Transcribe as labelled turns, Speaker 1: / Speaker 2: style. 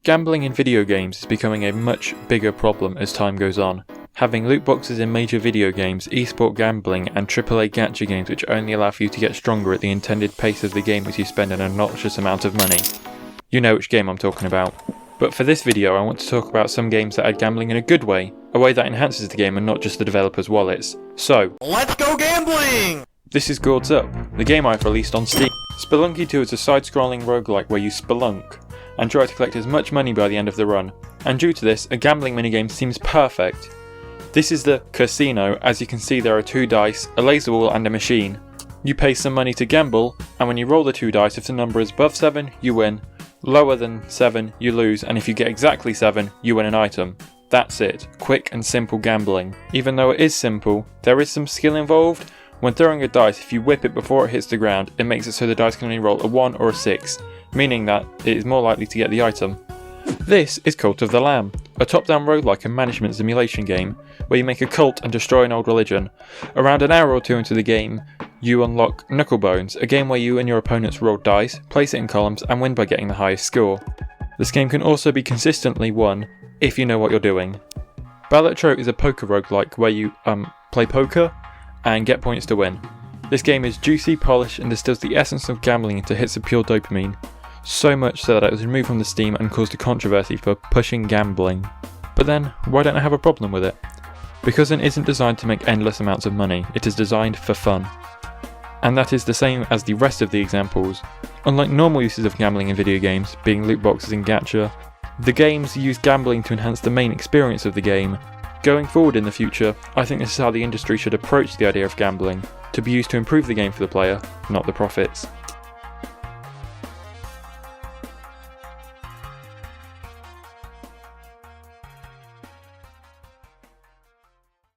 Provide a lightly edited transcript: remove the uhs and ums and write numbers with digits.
Speaker 1: Gambling in video games is becoming a much bigger problem as time goes on. Having loot boxes in major video games, esport gambling, and AAA gacha games which only allow for you to get stronger at the intended pace of the game as you spend an obnoxious amount of money. You know which game I'm talking about. But for this video I want to talk about some games that add gambling in a good way, a way that enhances the game and not just the developers' wallets. So,
Speaker 2: let's go gambling!
Speaker 1: This is Gourds Up, the game I've released on Steam. Spelunky 2 is a side-scrolling roguelike where you spelunk and try to collect as much money by the end of the run, and due to this, a gambling minigame seems perfect. This is the casino. As you can see, there are 2 dice, a laser wall and a machine. You pay some money to gamble, and when you roll the 2 dice, if the number is above 7, you win, lower than 7, you lose, and if you get exactly 7, you win an item. That's it, quick and simple gambling. Even though it is simple, there is some skill involved. When throwing a dice, if you whip it before it hits the ground, it makes it so the dice can only roll a 1 or a 6, meaning that it is more likely to get the item. This is Cult of the Lamb, a top-down roguelike and management simulation game, where you make a cult and destroy an old religion. Around an hour or 2 into the game, you unlock Knucklebones, a game where you and your opponents roll dice, place it in columns, and win by getting the highest score. This game can also be consistently won, if you know what you're doing. Balatro is a poker roguelike where you play poker and get points to win. This game is juicy, polished, and distills the essence of gambling into hits of pure dopamine. So much so that it was removed from the Steam and caused a controversy for pushing gambling. But then, why don't I have a problem with it? Because it isn't designed to make endless amounts of money, it is designed for fun. And that is the same as the rest of the examples. Unlike normal uses of gambling in video games, being loot boxes and gacha, the games use gambling to enhance the main experience of the game. Going forward in the future, I think this is how the industry should approach the idea of gambling, to be used to improve the game for the player, not the profits.